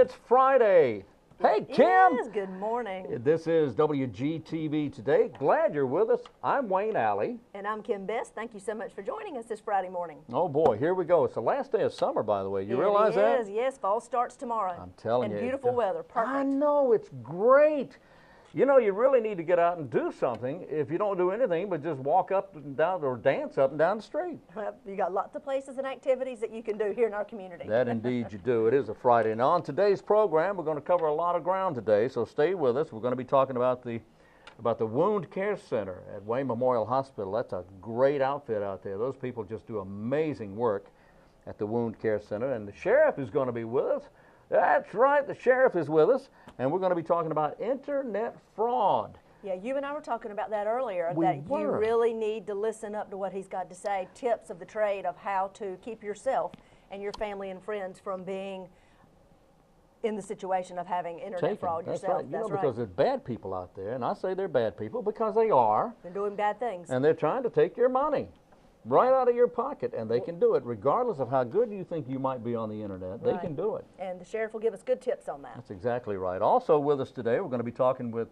It's Friday. Hey, Kim. Yes, good morning. This is WGTV Today. Glad you're with us. I'm Wayne Alley. And I'm Kim Best. Thank you so much for joining us this Friday morning. Oh, boy, here we go. It's the last day of summer, by the way. You realize that? It is, yes. Fall starts tomorrow. I'm telling you. And beautiful weather. Perfect. I know. It's great. You know, you really need to get out and do something if you don't do anything but just walk up and down or dance up and down the street. Well, you got lots of places and activities that you can do here in our community. That indeed you do. It is a Friday. And on today's program, we're going to cover a lot of ground today, so stay with us. We're going to be talking about the Wound Care Center at Wayne Memorial Hospital. That's a great outfit out there. Those people just do amazing work at the Wound Care Center. And the sheriff is going to be with us. That's right, the sheriff is with us, and we're going to be talking about internet fraud. Yeah, you and I were talking about that earlier, you really need to listen up to what he's got to say, tips of the trade of how to keep yourself and your family and friends from being in the situation of having internet fraud yourself. That's right, because there's bad people out there, and I say they're bad people because they are. They're doing bad things. And they're trying to take your money right out of your pocket, and they can do it regardless of how good you think you might be on the internet. They can do it. And the sheriff will give us good tips on that. That's exactly right. Also with us today, we're going to be talking with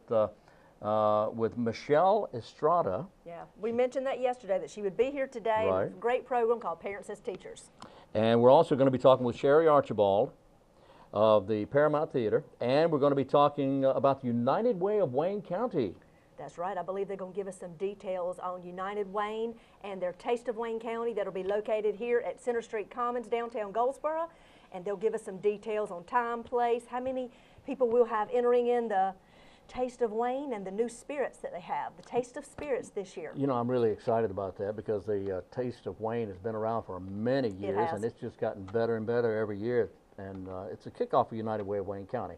Michelle Estrada. Yeah, we mentioned that yesterday, that she would be here today. Right. In a great program called Parents as Teachers. And we're also going to be talking with Sherry Archibald of the Paramount Theater, and we're going to be talking about the United Way of Wayne County. That's right. I believe they're going to give us some details on United Wayne and their Taste of Wayne County that'll be located here at Center Street Commons, downtown Goldsboro. And they'll give us some details on time, place, how many people we'll have entering in the Taste of Wayne, and the new spirits that they have, the Taste of Spirits this year. You know, I'm really excited about that because the Taste of Wayne has been around for many years, and it's just gotten better and better every year. And it's a kickoff of United Way of Wayne County,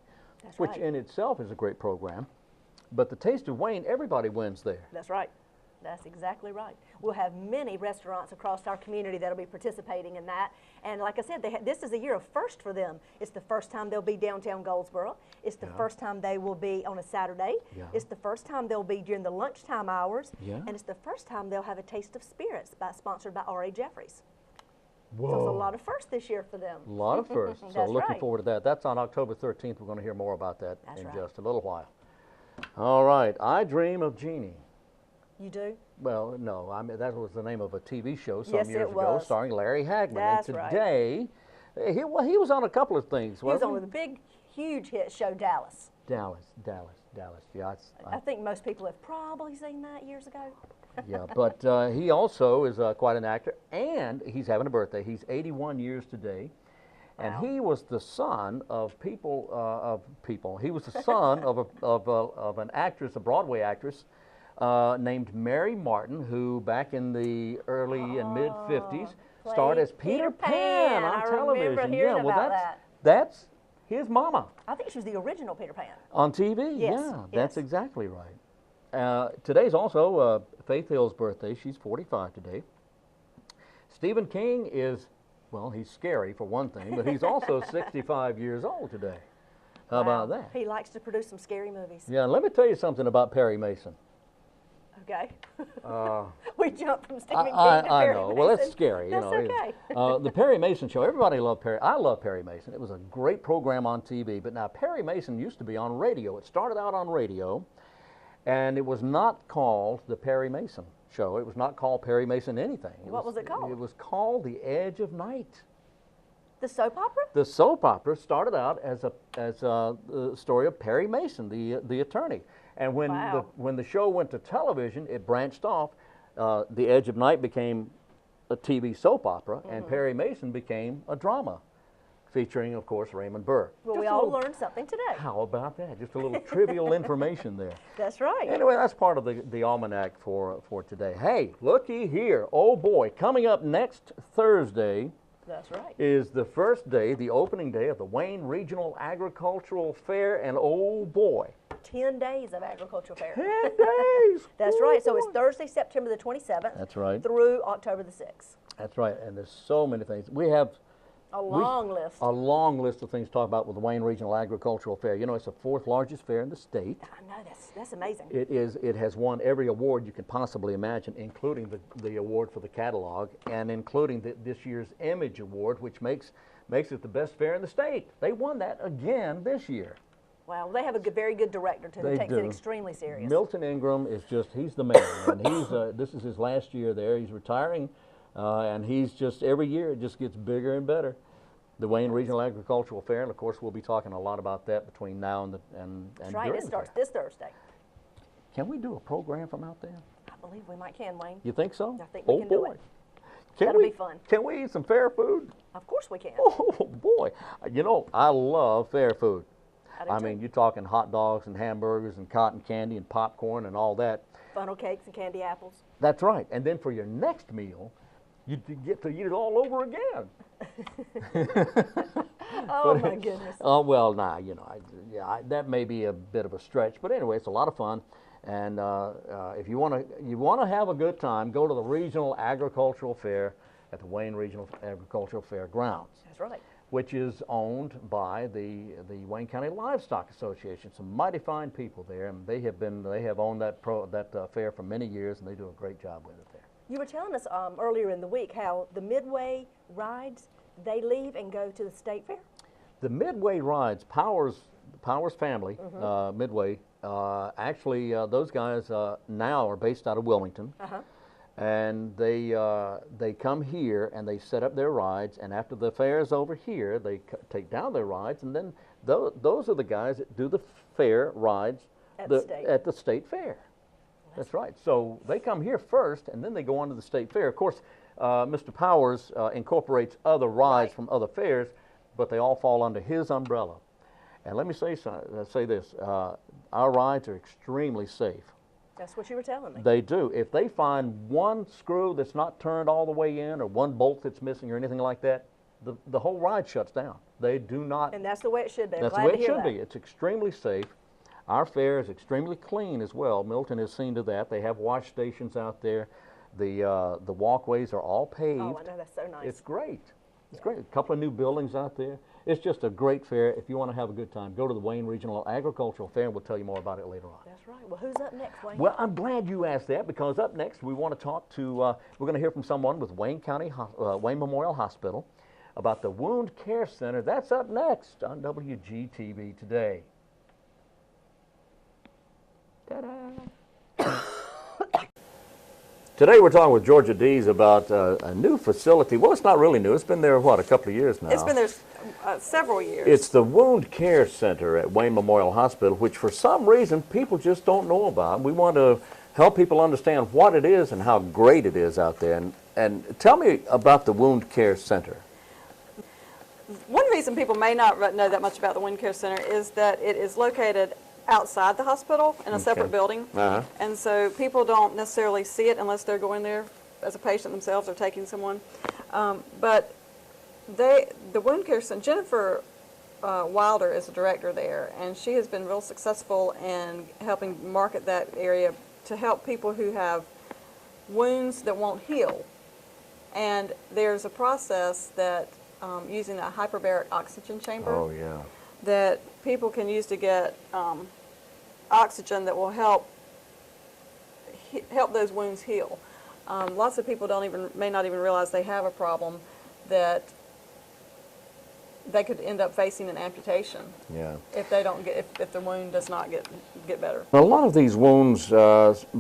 which in itself is a great program. But the Taste of Wayne, everybody wins there. That's right. That's exactly right. We'll have many restaurants across our community that'll be participating in that. And like I said, this is a year of first for them. It's the first time they'll be downtown Goldsboro. It's the first time they will be on a Saturday. It's the first time they'll be during the lunchtime hours. And it's the first time they'll have a Taste of Spirits sponsored by R.A. Jeffries. Whoa. So it's a lot of firsts this year for them. A lot of firsts. So looking forward to that. That's on October 13th. We're going to hear more about that in just a little while. All right. I Dream of Jeannie. You do? Well, no. I mean, that was the name of a TV show some years ago, was. starring Larry Hagman. That's and today, he was on a couple of things. He was on with a big, huge hit show, Dallas. Dallas. Yeah, I think most people have probably seen that years ago. Yeah, but he also is quite an actor, and he's having a birthday. He's 81 years today. And he was the son of He was the son of an actress, a Broadway actress, named Mary Martin, who back in the early and mid '50s starred as Peter Pan on television. Yeah, well, that's his mama. I think she was the original Peter Pan On TV. Yes. Yeah, that's exactly right. Today's also Faith Hill's birthday. She's 45 today. Stephen King is. Well, he's scary for one thing, but he's also 65 years old today. How about that? He likes to produce some scary movies. Yeah, let me tell you something about Perry Mason. Okay. We jumped from Stephen King to Perry I know. Mason. Well, that's scary. That's okay. The Perry Mason show, everybody loved Perry. I love Perry Mason. It was a great program on TV, but now Perry Mason used to be on radio. It started out on radio, and it was not called the Perry Mason show. It was not called Perry Mason anything. What was it called? It was called The Edge of Night. The soap opera? The soap opera started out as a story of Perry Mason, the attorney. And when the show went to television, it branched off. The Edge of Night became a TV soap opera, and Perry Mason became a drama, featuring, of course, Raymond Burr. Well, we all learned something today. How about that? Just a little trivial information there. That's right. Anyway, that's part of the almanac for today. Hey, looky here. Oh, boy. Coming up next Thursday is the first day, the opening day of the Wayne Regional Agricultural Fair, and oh, boy. 10 days of agricultural fair. 10 days. That's right. So it's Thursday, September the 27th. That's right. Through October the 6th. That's right. And there's so many things. We have a long list. A long list of things to talk about with the Wayne Regional Agricultural Fair. You know, it's the 4th largest fair in the state. I know, that's amazing. It is. It has won every award you can possibly imagine, including the award for the catalog, and including this year's Image Award, which makes makes it the best fair in the state. They won that again this year. Wow, they have a very good director too, who takes it extremely serious. Milton Ingram is he's the man, and this is his last year there. He's retiring, and he's just, every year it just gets bigger and better. The Wayne Regional Agricultural Fair, and of course we'll be talking a lot about that between now and That's right, it starts this Thursday. Can we do a program from out there? I believe we might, Wayne. You think so? I think we can do it. That'll be fun. Can we eat some fair food? Of course we can. Oh boy, you know, I love fair food. I mean, you're talking hot dogs and hamburgers and cotton candy and popcorn and all that. Funnel cakes and candy apples. That's right. And then for your next meal, you get to eat it all over again. Oh my goodness. Oh well, nah, you know, that may be a bit of a stretch, but anyway, it's a lot of fun. And if you want to have a good time, go to the Regional Agricultural Fair at the Wayne Regional Agricultural Fairgrounds. That's right. Which is owned by the Wayne County Livestock Association. Some mighty fine people there, and they have owned that fair for many years, and they do a great job with it there. You were telling us earlier in the week how the Midway rides, they leave and go to the state fair. The Midway rides, Powers family, Midway. Actually, those guys now are based out of Wilmington. And they come here and they set up their rides, and after the fair is over here, they take down their rides, and then those are the guys that do the fair rides at the state fair. That's right. So they come here first, and then they go on to the state fair. Of course, Mr. Powers incorporates other rides from other fairs, but they all fall under his umbrella. And let me say this: our rides are extremely safe. That's what you were telling me. They do. If they find one screw that's not turned all the way in, or one bolt that's missing, or anything like that, the whole ride shuts down. They do not. And that's the way it should be. That's the way it should be. It's extremely safe. Our fair is extremely clean as well. Milton has seen to that. They have wash stations out there. The walkways are all paved. Oh, I know, that's so nice. It's great. It's great. A couple of new buildings out there. It's just a great fair. If you want to have a good time, go to the Wayne Regional Agricultural Fair, and we'll tell you more about it later on. That's right. Well, who's up next, Wayne? Well, I'm glad you asked that, because up next we want to talk to, we're going to hear from someone with Wayne Memorial Hospital about the Wound Care Center. That's up next on WGTV Today. Ta-da! Today we're talking with Georgia Dees about a new facility. Well, it's not really new. It's been there, what, a couple of years now? It's been there several years. It's the Wound Care Center at Wayne Memorial Hospital, which for some reason people just don't know about. We want to help people understand what it is and how great it is out there. And tell me about the Wound Care Center. One reason people may not know that much about the Wound Care Center is that it is located outside the hospital in a separate building. And so people don't necessarily see it unless they're going there as a patient themselves or taking someone. But the Wound Care Center, Jennifer Wilder is the director there, and she has been real successful in helping market that area to help people who have wounds that won't heal. And there's a process that using a hyperbaric oxygen chamber that people can use to get oxygen that will help those wounds heal. Lots of people may not even realize they have a problem that they could end up facing an amputation if they don't if the wound does not get better. Now, a lot of these wounds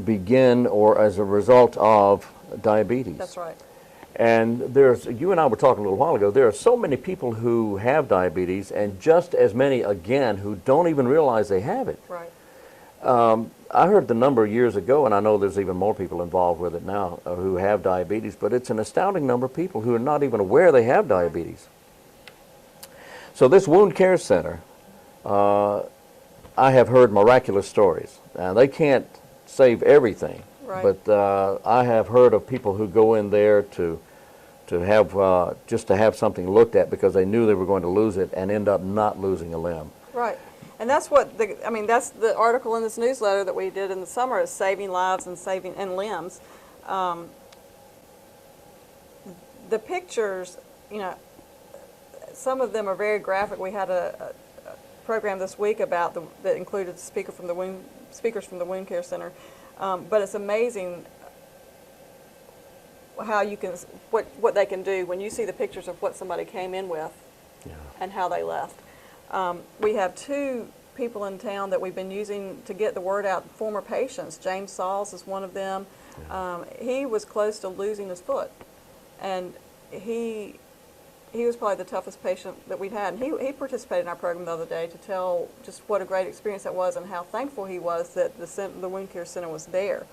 begin or as a result of diabetes. That's right. And you and I were talking a little while ago, there are so many people who have diabetes, and just as many, again, who don't even realize they have it. Right. I heard the number years ago, and I know there's even more people involved with it now who have diabetes, but it's an astounding number of people who are not even aware they have diabetes. So this Wound Care Center, I have heard miraculous stories. Now, they can't save everything, but I have heard of people who go in there to have just to have something looked at because they knew they were going to lose it and end up not losing a limb. Right. And that's what that's the article in this newsletter that we did in the summer, is saving lives and saving limbs. The pictures, some of them are very graphic. We had a program this week that included speakers from the Wound Care Center, but it's amazing how what they can do when you see the pictures of what somebody came in with and how they left. We have 2 people in town that we've been using to get the word out, former patients. James Sauls is one of them. He was close to losing his foot, and he was probably the toughest patient that we've had. And he participated in our program the other day to tell just what a great experience that was and how thankful he was that the Wound Care Center was there.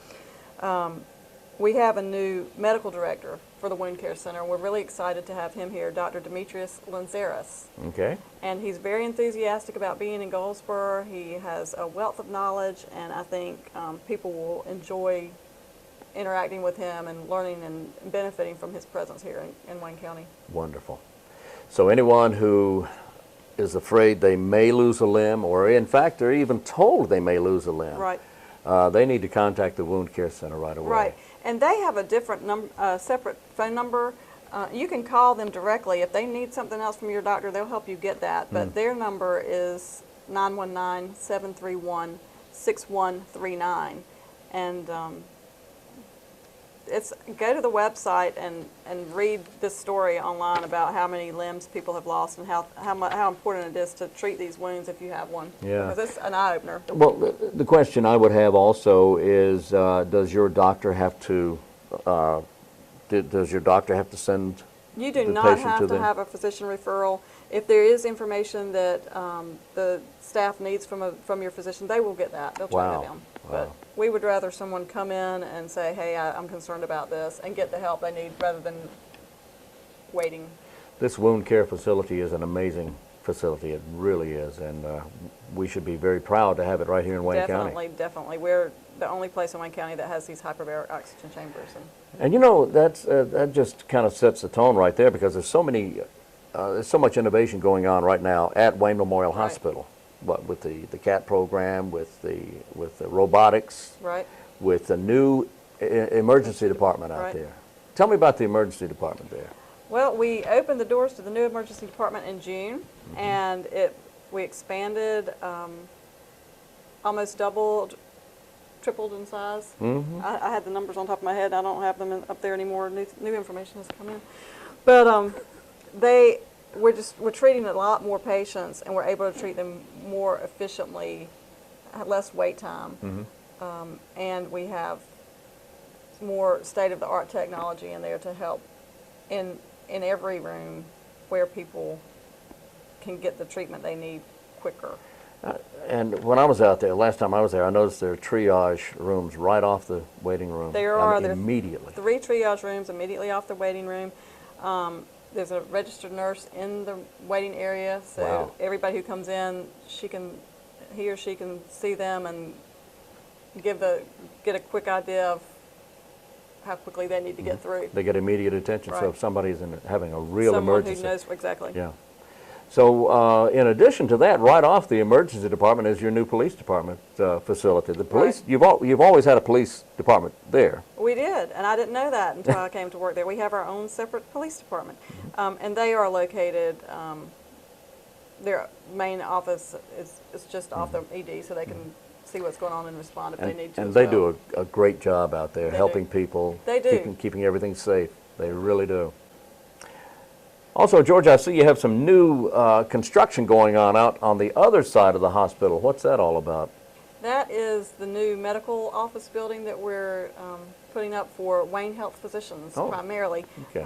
We have a new medical director for the Wound Care Center. We're really excited to have him here, Dr. Demetrius Lanzaris. Okay. And he's very enthusiastic about being in Goldsboro. He has a wealth of knowledge, and I think people will enjoy interacting with him and learning and benefiting from his presence here in Wayne County. Wonderful. So anyone who is afraid they may lose a limb, or in fact they're even told they may lose a limb, Right. They need to contact the Wound Care Center right away. Right. And they have a different separate phone number. You can call them directly. If they need something else from your doctor, they'll help you get that. But their number is 919-731-6139. And go to the website and read this story online about how many limbs people have lost and how important it is to treat these wounds if you have one. Yeah. Because it's an eye-opener. Well, the question I would have also is, does your doctor have to send You do the not patient have to to them? have a physician referral. If there is information that the staff needs from your physician, they will get that. They'll track Wow. it down. Wow. But we would rather someone come in and say, hey, I'm concerned about this, and get the help they need rather than waiting. This wound care facility is an amazing facility. It really is, and we should be very proud to have it right here in Wayne County. Definitely. We're the only place in Wayne County that has these hyperbaric oxygen chambers. And you know, that just kind of sets the tone right there, because there's so much innovation going on right now at Wayne Memorial Right. Hospital. What with the CAT program, with the robotics, Right. with the new emergency department out Right. there. Tell me about the emergency department there. Well, we opened the doors to the new emergency department in June, and we expanded, almost doubled, tripled in size. I had the numbers on top of my head. I don't have them up there anymore. New information has come in. But we're treating a lot more patients, and we're able to treat them more efficiently, less wait time. And we have more state-of-the-art technology in there to help in every room where people can get the treatment they need quicker. And when I was out there, last time I was there, I noticed there are triage rooms right off the waiting room. There I are. mean, immediately. 3 triage rooms immediately off the waiting room. There's a registered nurse in the waiting area, so Wow. everybody who comes in, he or she can see them and get a quick idea of how quickly they need to get through. They get immediate attention. So Right. if somebody's having a real Someone emergency. who knows exactly. Yeah. So in addition to that, right off the emergency department is your new police department facility. The police, Right. you've always had a police department there. We did, and I didn't know that until I came to work there. We have our own separate police department, and they are located. Their main office is just off the ED, so they can see what's going on and respond if they need to. And as they well. do a great job out there They helping do. people, They do. keeping everything safe. They really do. Also, George, I see you have some new construction going on out on the other side of the hospital. What's that all about? That is the new medical office building that we're putting up for Wayne Health physicians primarily. Okay.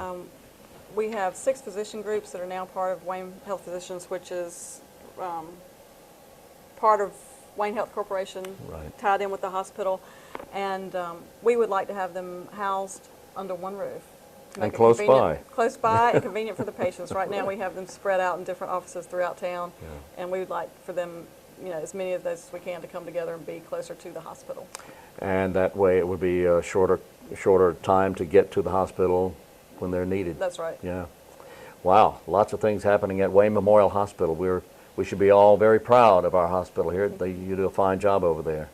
We have 6 physician groups that are now part of Wayne Health Physicians, which is part of Wayne Health Corporation, Right. tied in with the hospital. And we would like to have them housed under one roof. to make And it close convenient- by. Close by and convenient for the patients. Right now, we have them spread out in different offices throughout town. And we would like for them, as many of those as we can, to come together and be closer to the hospital. And that way it would be a shorter time to get to the hospital when they're needed. That's right. Yeah. Wow, lots of things happening at Wayne Memorial Hospital. We should be all very proud of our hospital here. You do a fine job over there.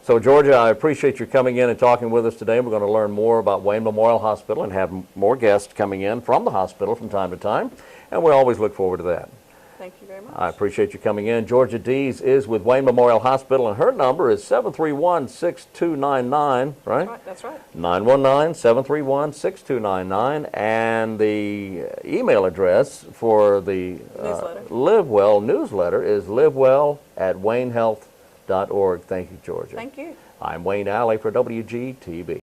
So, Georgia, I appreciate you coming in and talking with us today. We're going to learn more about Wayne Memorial Hospital and have more guests coming in from the hospital from time to time, and we always look forward to that. Thank you very much. I appreciate you coming in. Georgia Dees is with Wayne Memorial Hospital, and her number is 731-6299, right? That's right. 919-731-6299, and the email address for the Live Well newsletter is livewell@waynehealth.org. Thank you, Georgia. Thank you. I'm Wayne Alley for WGTV.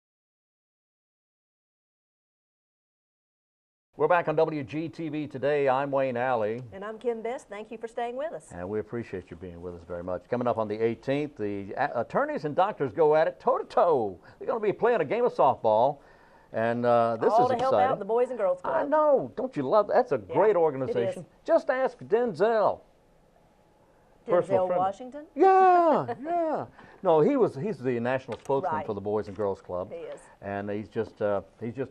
We're back on WGTV today. I'm Wayne Alley. And I'm Kim Best. Thank you for staying with us. And we appreciate you being with us very much. Coming up on the 18th, the attorneys and doctors go at it toe-to-toe. They're going to be playing a game of softball, and this All is to exciting. help out the Boys and Girls Club. I know. Don't you love that? That's a great organization. Just ask Denzel. Denzel Washington? Yeah, yeah. No, he's the national spokesman for the Boys and Girls Club. He is. And he's just a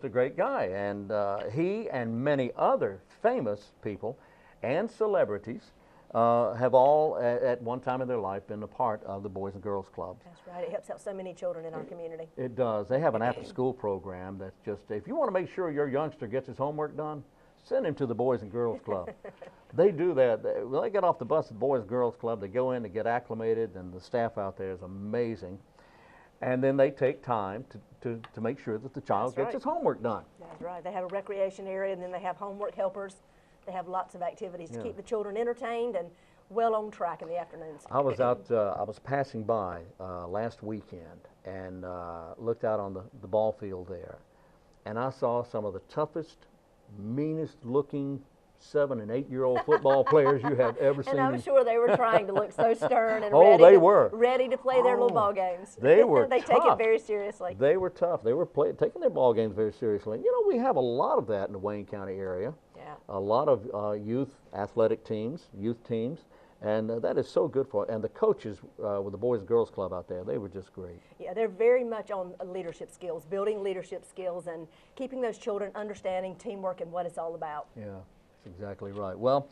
great guy. And he and many other famous people and celebrities have all, at one time in their life, been a part of the Boys and Girls Club. That's right. It helps out so many children in our community. It does. They have an after-school program that's just, if you want to make sure your youngster gets his homework done, send him to the Boys and Girls Club. They do that. When they get off the bus at the Boys and Girls Club, they go in to get acclimated, and the staff out there is amazing. And then they take time to make sure that the child gets his homework done. That's right. They have a recreation area, and then they have homework helpers. They have lots of activities to keep the children entertained and well on track in the afternoons. I was out, I was passing by last weekend and looked out on the ball field there, and I saw some of the toughest, meanest looking 7- and 8-year-old football players you have ever seen. And I'm sure they were trying to look so stern and ready to play their little ball games. They were They take it very seriously. They were tough. They were taking their ball games very seriously. You know, we have a lot of that in the Wayne County area. Yeah. A lot of youth athletic teams, youth teams, and that is so good for it. And the coaches with the Boys and Girls Club out there, they were just great. Yeah, they're very much on leadership skills, building leadership skills and keeping those children understanding teamwork and what it's all about. Yeah. That's exactly right. Well,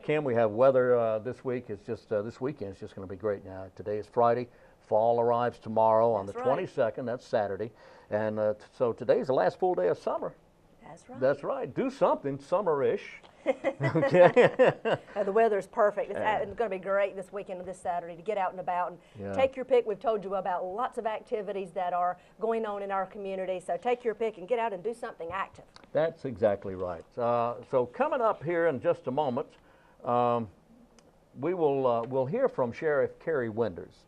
Kim, we have weather this week. It's just this weekend. It's just going to be great. Now, today is Friday. Fall arrives tomorrow on the 22nd. That's Saturday, and so today's the last full day of summer. That's right. That's right. Do something summer-ish. Okay. The weather's perfect. It's going to be great this weekend and this Saturday to get out and about and take your pick. We've told you about lots of activities that are going on in our community, so take your pick and get out and do something active. That's exactly right. So coming up here in just a moment, we'll hear from Sheriff Carey Winders,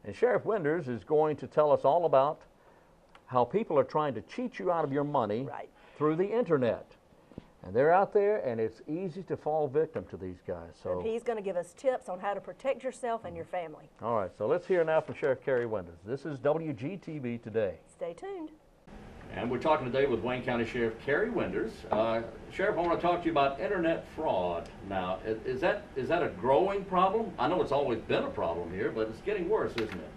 and Sheriff Winders is going to tell us all about how people are trying to cheat you out of your money through the internet. And they're out there, and it's easy to fall victim to these guys. So and he's going to give us tips on how to protect yourself and your family. All right, so let's hear now from Sheriff Carey Winders. This is WGTV Today. Stay tuned. And we're talking today with Wayne County Sheriff Carey Winders. Sheriff, I want to talk to you about internet fraud. Now, is that a growing problem? I know it's always been a problem here, but it's getting worse, isn't it?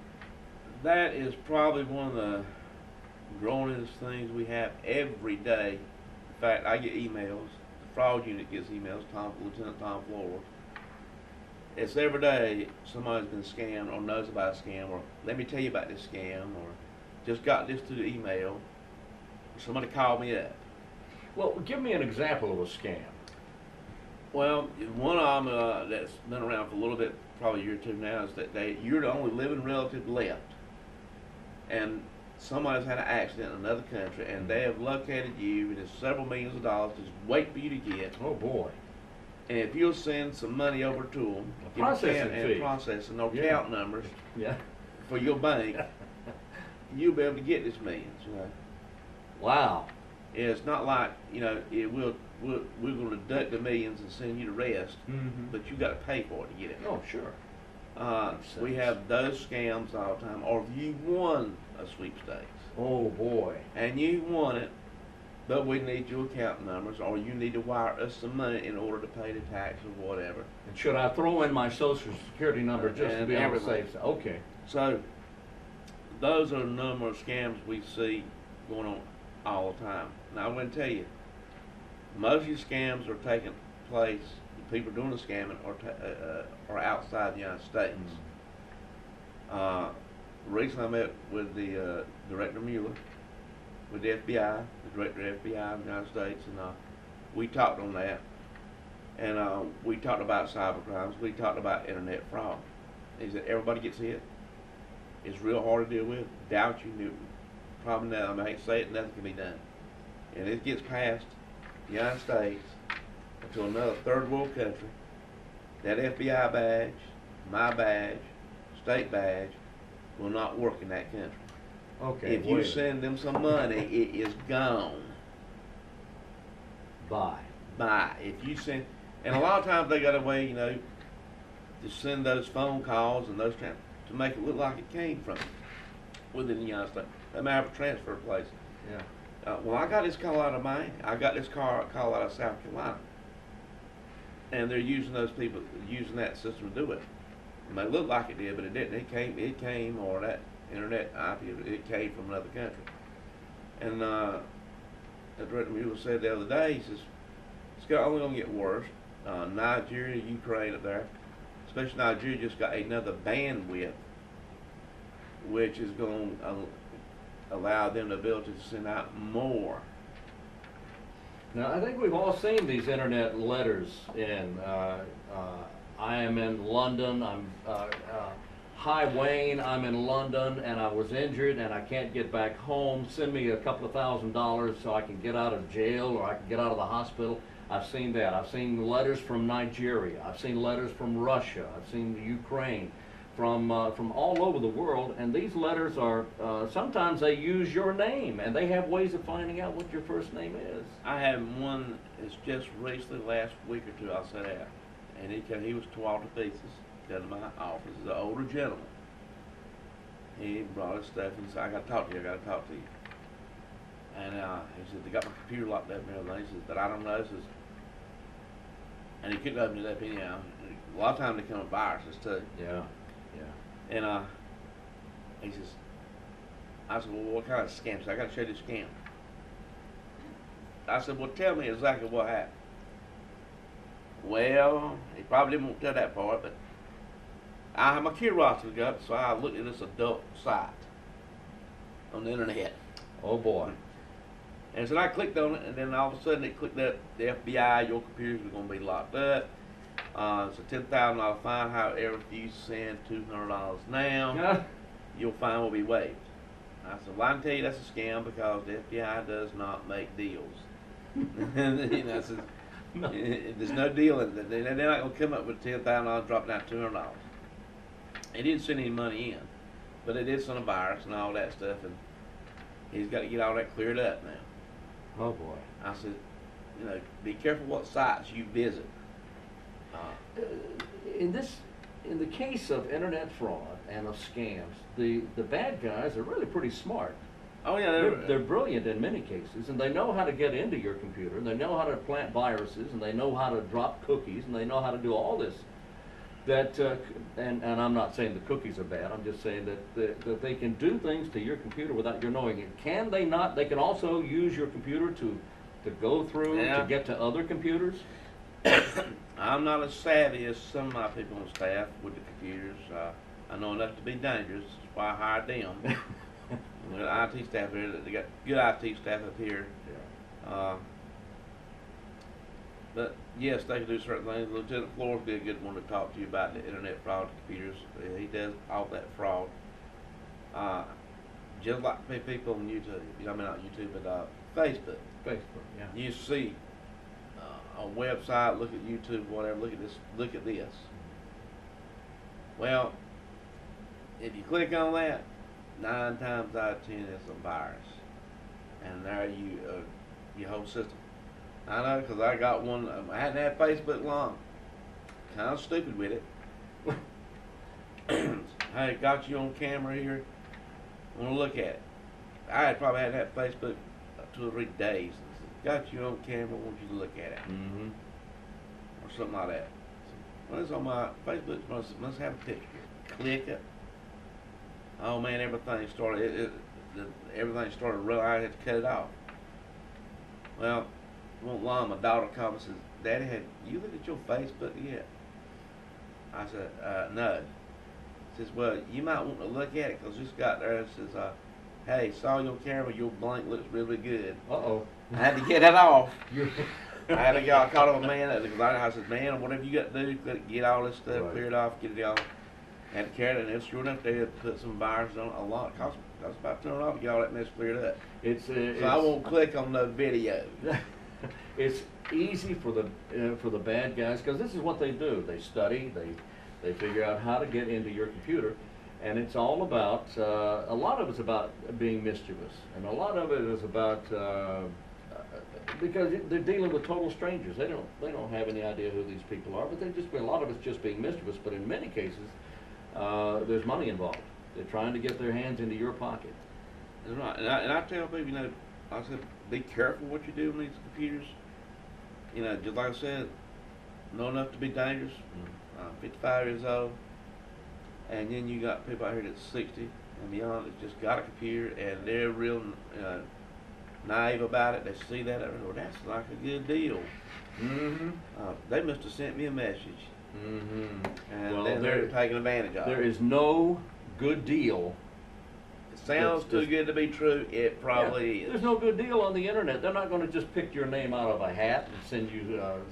That is probably one of the growingest things we have every day. In fact, I get emails. The fraud unit gets emails. Lieutenant Tom Flores. It's every day somebody's been scammed or knows about a scam, or let me tell you about this scam, or just got this through the email, or somebody called me up. Well, give me an example of a scam. Well, one of them that's been around for a little bit, probably a year or two now, is that you're the only living relative left, and somebody's had an accident in another country, and they have located you, and it's several millions of dollars just wait for you to get. Oh boy! And if you'll send some money over to them, processing or account numbers, for your bank, you'll be able to get this millions. You know. Wow! It's not like we're going to deduct the millions and send you the rest, but you got to pay for it to get it. Oh sure. We have those scams all the time. Or if you won a sweepstakes. Oh boy. And you won it, but we need your account numbers, or you need to wire us some money in order to pay the tax or whatever. And should I throw in my social security number just to be on the safe side? Okay. So those are the number of scams we see going on all the time. Now I'm going to tell you, most of these scams are taking place. The people doing the scamming are outside the United States. Recently I met with the Director Mueller, with the FBI, the Director of the FBI of the United States, and we talked on that. And we talked about cyber crimes. We talked about internet fraud. He said everybody gets hit. It's real hard to deal with. Doubt you knew. Probably now, I hate to say it, nothing can be done. And it gets past the United States to another third world country. That FBI badge, my badge, state badge will not work in that country. Okay. If you send them some money, it is gone. Bye. If you send, and a lot of times they got a way, you know, to send those phone calls and those to make it look like it came from within the United States. They may have a transfer place. Yeah. Well, I got this call out of Miami. I got this call out of South Carolina, and they're using those people using that system to do it. It may look like it did, but it didn't. It came, or that internet IP, it came from another country. And as Director Mueller said the other day, he says it's only going to get worse. Nigeria, Ukraine up there, especially Nigeria, just got another bandwidth, which is going to allow them the ability to send out more. Now, I think we've all seen these internet letters in, I am in London, hi Wayne, I'm in London and I was injured and I can't get back home. Send me a couple of $1,000s so I can get out of jail or I can get out of the hospital. I've seen that. I've seen letters from Nigeria. I've seen letters from Russia. I've seen Ukraine, from all over the world. And these letters are, sometimes they use your name and they have ways of finding out what your first name is. I had one that's just recently, last week or two, I sent out, and he was tore to pieces. Come to my office. He's an older gentleman. He brought his stuff and said, I got to talk to you. And he said, they got my computer locked up and everything. He says, but I don't know. He says, and he couldn't open it up anyhow. A lot of times they come with viruses too. Yeah. And he says, I said, well, what kind of scam? He said, I got to show you the scam. I said, well, tell me exactly what happened. Well, he probably didn't want to tell that part, but I had my curiosity got up, so I looked at this adult site on the internet. Oh boy. And so I clicked on it, and then all of a sudden it clicked up the FBI, your computers are going to be locked up. It's a $10,000 fine. However, if you send $200 now, your fine will be waived. I said, well, I can tell you that's a scam because the FBI does not make deals. You know, says, no. There's no deal in it. They're not going to come up with $10,000, drop down $200. They didn't send any money in, but they did send a virus and all that stuff, and he's got to get all that cleared up now. Oh boy. I said, you know, be careful what sites you visit. In the case of internet fraud and of scams, the bad guys are really pretty smart. Oh yeah, they're brilliant in many cases, and they know how to get into your computer, and they know how to plant viruses, and they know how to drop cookies, and they know how to do all this. That and I'm not saying the cookies are bad. I'm just saying that they can do things to your computer without your knowing it. Can they not? They can also use your computer to go through to get to other computers. I'm not as savvy as some of my people on staff with the computers. I know enough to be dangerous. That's why I hired them. We got IT staff here. They got good IT staff up here. Yeah. But yes, they can do certain things. Lieutenant Flores would be a good one to talk to you about the internet fraud computers. He does all that fraud. Just like people on YouTube. I mean, not YouTube, but Facebook. Facebook, yeah. You see a website, look at YouTube, whatever. Look at this. Well, if you click on that, 9 times out of 10 it's a virus, and there your whole system. I know, because I got one. I hadn't had Facebook long. Kind of stupid with it. Hey, got you on camera here. Want to look at it? I had probably hadn't had Facebook 2 or 3 days. Got you on camera. Want you to look at it, or something like that. Well, it's on my Facebook. Must have a picture. Click it. Oh man, everything started. Everything started. Really, I had to cut it off. Well. Won't lie, my daughter called and says, Daddy, have you looked at your Facebook yet? I said, no. She says, well, you might want to look at it because this got there and says, hey, saw your camera, your blank looks really good. Uh-oh. I had to get it off. I had a guy call up a man at the designer. I said, man, whatever you got to do, get all this stuff cleared off, get it all. Had to carry it, and sure enough, they had put some viruses on a lot. Cost about $200 to get all that mess cleared up. So I won't click on the video. It's easy for the bad guys, because this is what they do. They study, they figure out how to get into your computer, and it's all about, a lot of it's about being mischievous, and a lot of it is about, because they're dealing with total strangers. They don't have any idea who these people are, but a lot of it's just being mischievous, but in many cases, there's money involved. They're trying to get their hands into your pocket. That's right. And I tell people, I said, be careful what you do on these computers. Just like I said, know enough to be dangerous. 55 years old. And then you got people out here that's 60 and beyond that just got a computer and they're real naive about it. They see that, oh, that's like a good deal. They must have sent me a message. And then they're taking advantage of it. There is no good deal. It sounds too good to be true. It probably is. There's no good deal on the internet. They're not going to just pick your name out of a hat and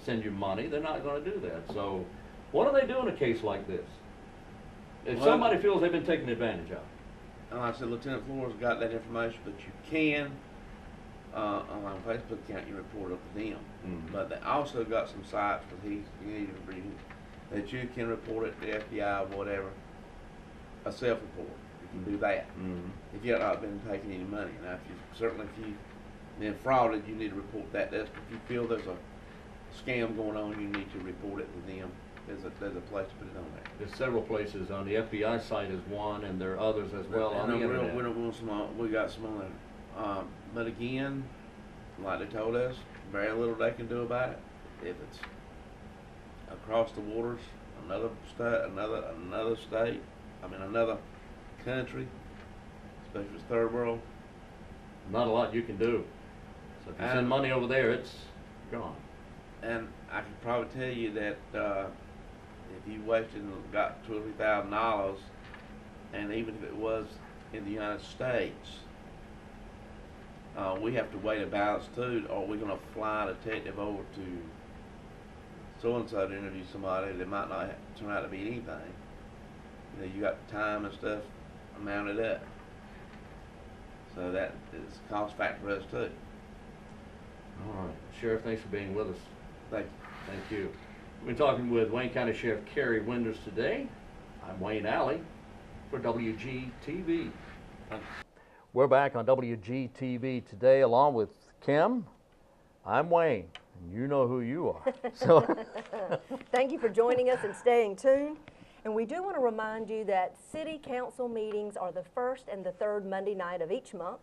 send you money. They're not going to do that. So, what do they do in a case like this? If somebody feels they've been taken advantage of. Like I said, Lieutenant Flores got that information, but you can on my Facebook account you report it to them. But they also got some sites that you can report it to the FBI or whatever. A self-report. You can do that. If you have not been taking any money. Now, if you've been frauded, you need to report that. If you feel there's a scam going on, you need to report it to them. There's a place to put it on there. There's several places. On the FBI site is one, and there are others as well on the internet. We got some on there. But again, like they told us, very little they can do about it. If it's across the waters, another country, especially if it's third world. Not a lot you can do. So if you send money over there, it's gone. And I can probably tell you that if you wasted and got $2,000 or $3,000, and even if it was in the United States, we have to weigh a balance too. Or we're going to fly a detective over to so-and-so to interview somebody that might not turn out to be anything. You got the time and stuff mounted up. So that is a cost factor for us too. All right. Sheriff, thanks for being with us. Thank you. Thank you. We've been talking with Wayne County Sheriff Carey Winders today. I'm Wayne Alley for WGTV. We're back on WGTV today along with Kim. I'm Wayne, and you know who you are. So thank you for joining us and staying tuned. And we do want to remind you that city council meetings are the first and the third Monday night of each month.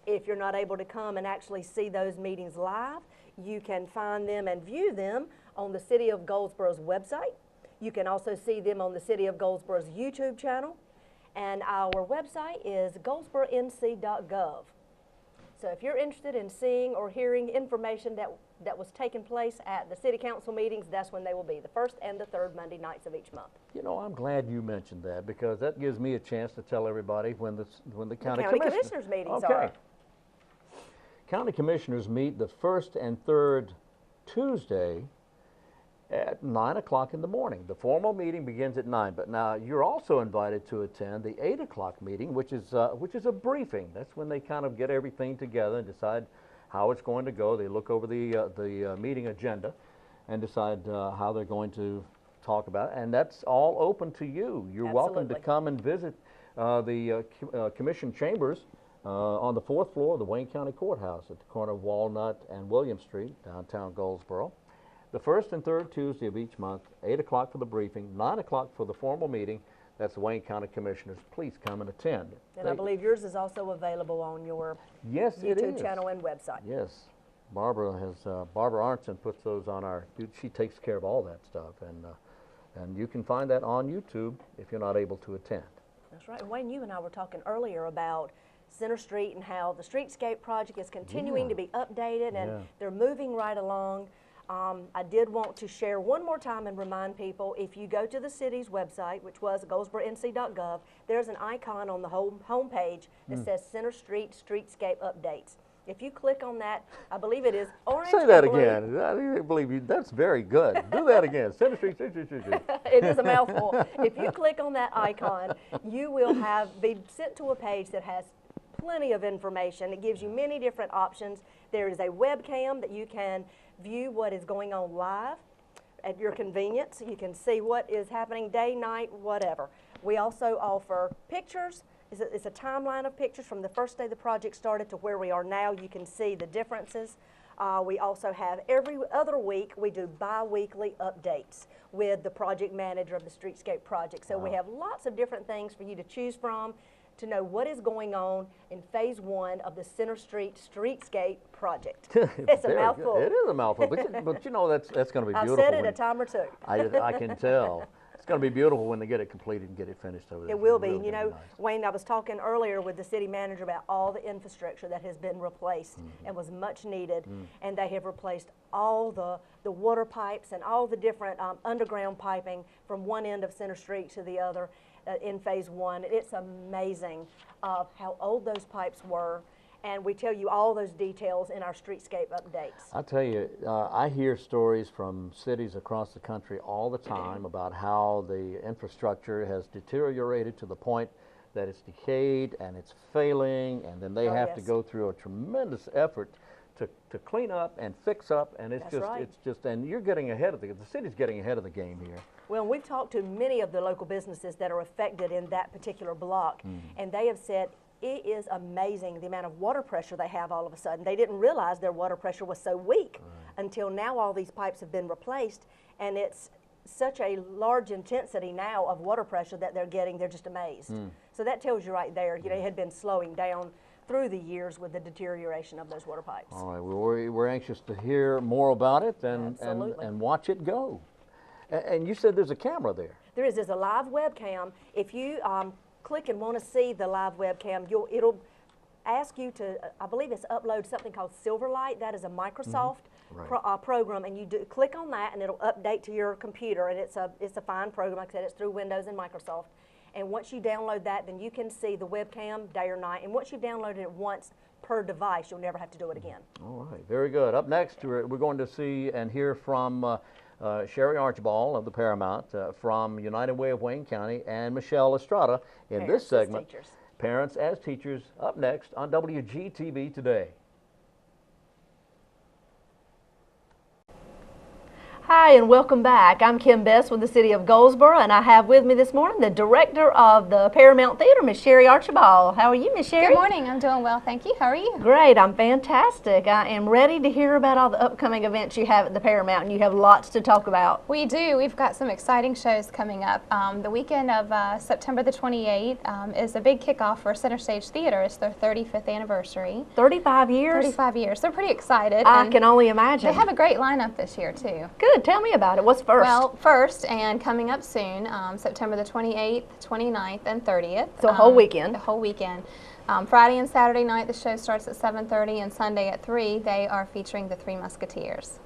If you're not able to come and actually see those meetings live, you can find them and view them on the City of Goldsboro's website. You can also see them on the City of Goldsboro's YouTube channel. And our website is goldsboronc.gov. So if you're interested in seeing or hearing information that was taking place at the city council meetings, that's when they will be, the first and the third Monday nights of each month. I'm glad you mentioned that, because that gives me a chance to tell everybody when the county commissioners meetings are. County commissioners meet the first and third Tuesday at 9 o'clock in the morning. The formal meeting begins at 9, but now you're also invited to attend the 8 o'clock meeting, which is a briefing. That's when they kind of get everything together and decide how it's going to go. They look over the meeting agenda and decide how they're going to talk about it, and that's all open to you. You're welcome to come and visit the commission chambers on the 4th floor of the Wayne County Courthouse at the corner of Walnut and William Street, downtown Goldsboro. The first and third Tuesday of each month, 8 o'clock for the briefing, 9 o'clock for the formal meeting. That's the Wayne County Commissioners. Please come and attend. And I believe yours is also available on your YouTube channel and website. Yes. Barbara Arnson puts those on she takes care of all that stuff. And you can find that on YouTube if you're not able to attend. That's right. And Wayne, you and I were talking earlier about Center Street and how the streetscape project is continuing to be updated, and they're moving right along. I did want to share one more time and remind people, if you go to the city's website, which was goldsboronc.gov, there's an icon on the home page that says Center Street Streetscape Updates. If you click on that, I believe it is orange. Say that and blue. again. I can't believe you. That's very good. Do that again. Center Street, Center Street, Center Street. It is a mouthful. If you click on that icon, you will be sent to a page that has plenty of information. It gives you many different options. There is a webcam that you can view what is going on live at your convenience. You can see what is happening day, night, whatever. We also offer pictures. It's a timeline of pictures from the first day the project started to where we are now. You can see the differences. We also have every other week, we do bi-weekly updates with the project manager of the Streetscape project. So we have lots of different things for you to choose from to know what is going on in phase 1 of the Center Street Streetscape project. It's a mouthful. It is a mouthful, but you know that's going to be beautiful. I've said it a time or two. I can tell. It's going to be beautiful when they get it completed and get it finished over there. It will be. Really You know, nice. Wayne, I was talking earlier with the city manager about all the infrastructure that has been replaced and was much needed. And they have replaced all the water pipes and all the different underground piping from one end of Center Street to the other in phase 1. It's amazing how old those pipes were. And we tell you all those details in our Streetscape updates. I tell you, I hear stories from cities across the country all the time about how the infrastructure has deteriorated to the point that it's decayed and it's failing, and then they have to go through a tremendous effort to clean up and fix up, and it's and you're getting ahead of the city's getting ahead of the game here. Well, we've talked to many of the local businesses that are affected in that particular block, and they have said it is amazing the amount of water pressure they have all of a sudden. They didn't realize their water pressure was so weak until now all these pipes have been replaced, and it's such a large intensity now of water pressure that they're getting, they're just amazed. So that tells you right there, you know, it had been slowing down through the years with the deterioration of those water pipes. All right, we're anxious to hear more about it and watch it go. And you said there's a camera there. There's a live webcam. If you click and want to see the live webcam, it'll ask you to, I believe it's upload something called Silverlight. That is a Microsoft program, and you click on that and it'll update to your computer, and it's a fine program. Like I said, it's through Windows and Microsoft. And once you download that, then you can see the webcam day or night. And once you've downloaded it once per device, you'll never have to do it again. All right, very good. Up next, we're going to see and hear from Sherry Archibald of the Paramount, from United Way of Wayne County, and Michelle Estrada in this segment. Parents as Teachers, up next on WGTV Today. Hi, and welcome back. I'm Kim Best with the City of Goldsboro, and I have with me this morning the director of the Paramount Theater, Miss Sherry Archibald. How are you, Miss Sherry? Good morning. I'm doing well, thank you. How are you? Great. I'm fantastic. I am ready to hear about all the upcoming events you have at the Paramount, and you have lots to talk about. We do. We've got some exciting shows coming up. The weekend of September the 28th is a big kickoff for Center Stage Theater. It's their 35th anniversary. 35 years? 35 years. They're pretty excited. I can only imagine. They have a great lineup this year, too. Good. Tell me about it. What's first? Well, first, and coming up soon, September the 28th, 29th, and 30th. So a whole weekend. The whole weekend. Friday and Saturday night, the show starts at 7:30, and Sunday at 3, they are featuring the Three Musketeers.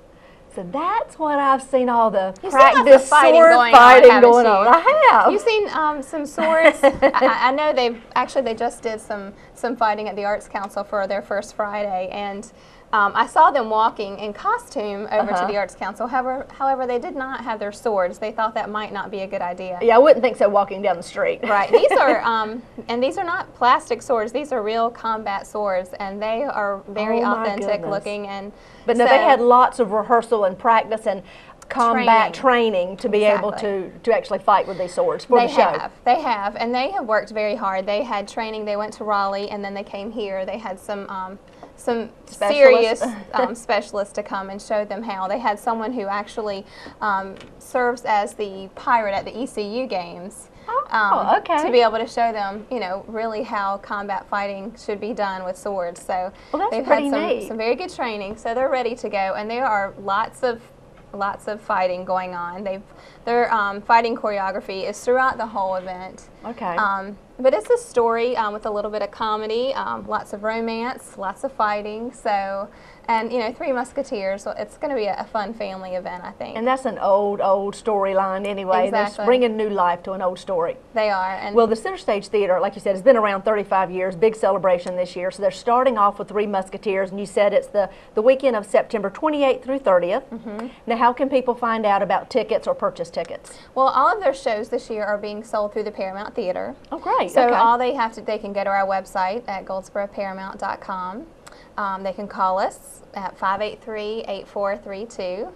So that's what I've seen all the practice sword fighting going on. I have. You've seen some swords. I know they just did some fighting at the Arts Council for their first Friday, and I saw them walking in costume over to the Arts Council. However, they did not have their swords. They thought that might not be a good idea. Yeah, I wouldn't think so walking down the street. Right. These are, and these are not plastic swords. These are real combat swords, and they are very authentic looking. But no, they had lots of rehearsal and practice and combat training to be able to actually fight with these swords for the show. They have, and they have worked very hard. They had training. They went to Raleigh, and then they came here. They had some serious specialists to come and show them how. They had someone who actually serves as the pirate at the ECU games. To be able to show them, you know, really how combat fighting should be done with swords. So they've had some very good training. So they're ready to go, and there are lots of fighting going on. Their fighting choreography is throughout the whole event. Okay. But it's a story with a little bit of comedy, lots of romance, lots of fighting. So, and you know, Three Musketeers. So it's going to be a fun family event, I think. And that's an old storyline anyway. Exactly. That's bringing new life to an old story. They are. And well, the Center Stage Theater, like you said, has been around 35 years. Big celebration this year. So they're starting off with Three Musketeers, and you said it's the weekend of September 28th through 30th. Now, how can people find out about tickets or purchase tickets? well, all of their shows this year are being sold through the Paramount Theater. Oh, great. So okay. all they have to, they can go to our website at goldsboroparamount.com. They can call us at 583-8432,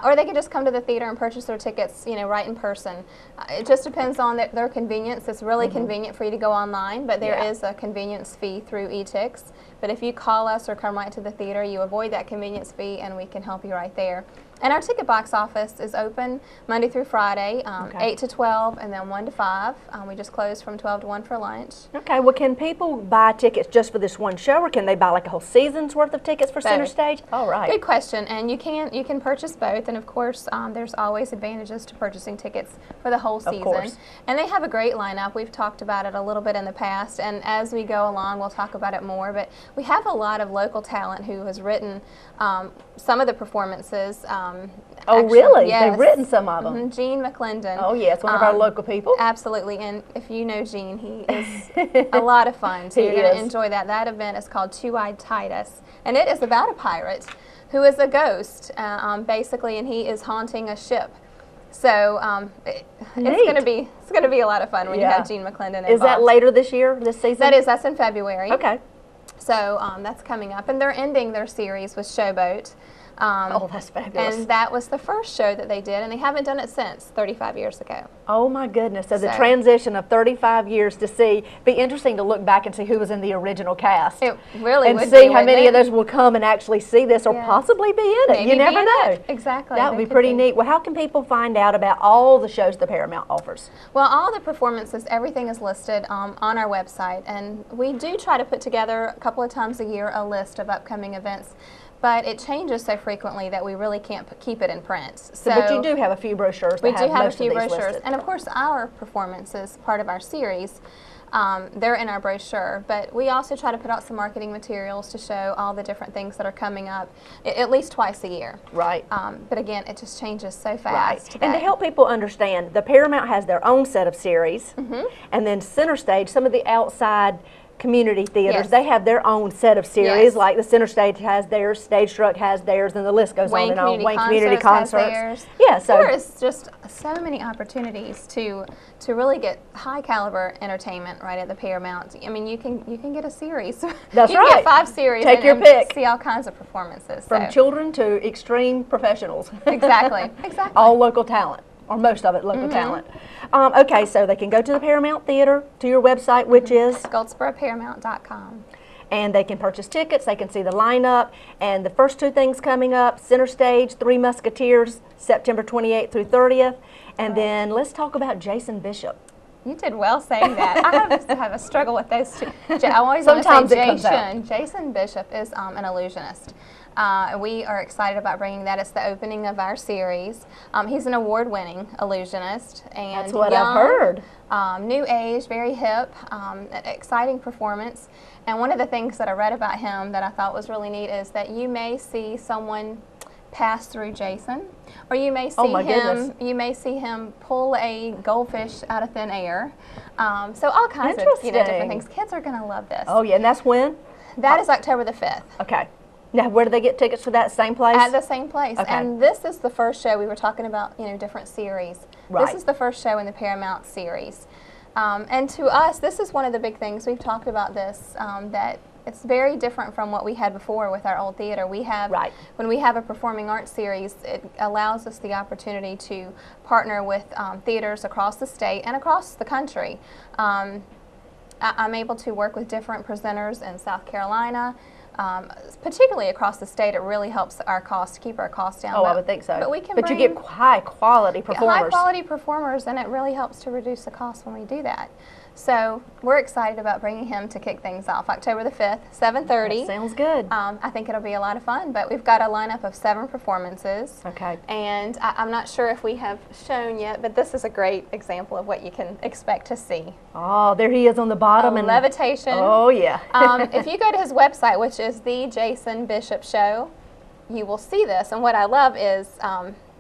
or they can just come to the theater and purchase their tickets, you know, right in person. It just depends on their convenience. It's really convenient for you to go online, but there is a convenience fee through eTix. But if you call us or come right to the theater, you avoid that convenience fee, and we can help you right there. And our ticket box office is open Monday through Friday, 8 to 12, and then 1 to 5. We just close from 12 to 1 for lunch. Okay, well, can people buy tickets just for this one show, or can they buy like a whole season's worth of tickets for Center Stage? All right. Good question, and you can purchase both, and of course, there's always advantages to purchasing tickets for the whole season. Of course. And they have a great lineup. We've talked about it a little bit in the past, and as we go along, we'll talk about it more. But we have a lot of local talent who has written some of the performances. Oh, really? Yes. They've written some of them. Gene McClendon. Oh, yes, one of our local people. Absolutely, and if you know Gene, he is a lot of fun, so you're going to enjoy that. That event is called Two-Eyed Titus, and it is about a pirate who is a ghost, basically, and he is haunting a ship. So it's going to be a lot of fun when you have Gene McClendon involved. Is that later this year, this season? That's in February. Okay. So that's coming up, and they're ending their series with Showboat. Oh, that's fabulous. And that was the first show that they did, and they haven't done it since 35 years ago. Oh my goodness. So the transition of 35 years to see, be interesting to look back and see who was in the original cast. It really and would see be, how many wouldn't of those will come and actually see this or possibly be in it. Maybe you never be in know. it. Exactly. That would be pretty neat. Well, how can people find out about all the shows the Paramount offers? Well, all the performances, everything is listed on our website, and we do try to put together a couple of times a year a list of upcoming events. But it changes so frequently that we really can't keep it in print. So but you do have a few brochures. We do have a few brochures, and of course our performances, part of our series, they're in our brochure. But we also try to put out some marketing materials to show all the different things that are coming up, at least twice a year. Right. But again, it just changes so fast. Right. And to help people understand, the Paramount has their own set of series, and then Center Stage, some of the outside community theaters, they have their own set of series, like the Center Stage has theirs, Stage Struck has theirs, and the list goes on and on. Wayne Community Concerts. Yeah, so there is just so many opportunities to really get high caliber entertainment right at the Paramount. I mean, you can get a series. That's you right. can get 5 series. Take your pick. See all kinds of performances. From children to extreme professionals. Exactly. Exactly. All local talent, or most of it local talent. Okay, so they can go to the Paramount Theater, to your website, which is? goldsboroparamount.com. And they can purchase tickets, they can see the lineup, and the first 2 things coming up, Center Stage, Three Musketeers, September 28th through 30th, and then let's talk about Jason Bishop. You did well saying that. I have a struggle with those two. I always want to say Jason. Jason Bishop is an illusionist. We are excited about bringing that. It's the opening of our series. He's an award-winning illusionist. And that's what young, I've heard. New age, very hip, exciting performance. And one of the things that I read about him that I thought was really neat is that you may see someone pass through Jason, or you may see him pull a goldfish out of thin air. So all kinds of different things. Kids are going to love this. Oh yeah, and that's when? That is October the 5th. Okay. Now, where do they get tickets for that? Same place? At the same place. Okay. And this is the first show. We were talking about, different series. Right. This is the first show in the Paramount series. And to us, this is one of the big things. We've talked about this, that it's very different from what we had before with our old theater. We have, when we have a performing arts series, it allows us the opportunity to partner with theaters across the state and across the country. I'm able to work with different presenters in South Carolina, particularly across the state. It really helps our costs, keep our costs down. Oh, I would think so. But we can you get high quality performers. High quality performers, and it really helps to reduce the cost when we do that. So we're excited about bringing him to kick things off. October the 5th, 7:30. That sounds good. I think it'll be a lot of fun, but we've got a lineup of 7 performances. Okay. And I'm not sure if we have shown yet, but this is a great example of what you can expect to see. Oh, there he is on the bottom. And levitation. Oh, yeah. If you go to his website, which is the Jason Bishop Show, you will see this. And what I love is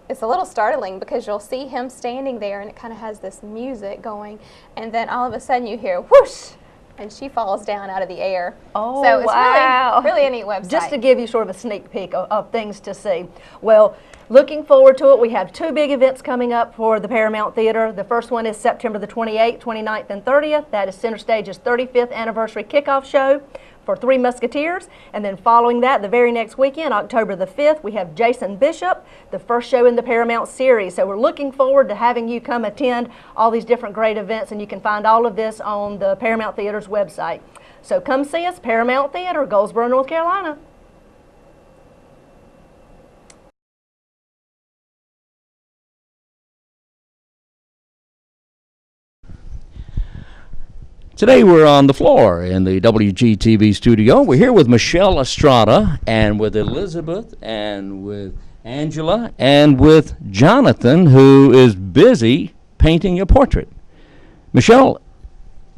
it's a little startling because you'll see him standing there and it kind of has this music going, and then all of a sudden you hear whoosh, and she falls down out of the air. Oh, so it's wow. really a neat website. Just to give you sort of a sneak peek of things to see. Well, looking forward to it. We have 2 big events coming up for the Paramount Theater. The first one is September the 28th, 29th, and 30th. That is Center Stage's 35th anniversary kickoff show for Three Musketeers. And then following that, the very next weekend, October the 5th, we have Jason Bishop, the first show in the Paramount series. So we're looking forward to having you come attend all these different great events, and you can find all of this on the Paramount Theater's website. So come see us, Paramount Theater, Goldsboro, North Carolina. Today we're on the floor in the WGTV studio. We're here with Michelle Estrada and with Elizabeth and with Angela and with Jonathan, who is busy painting a portrait. Michelle,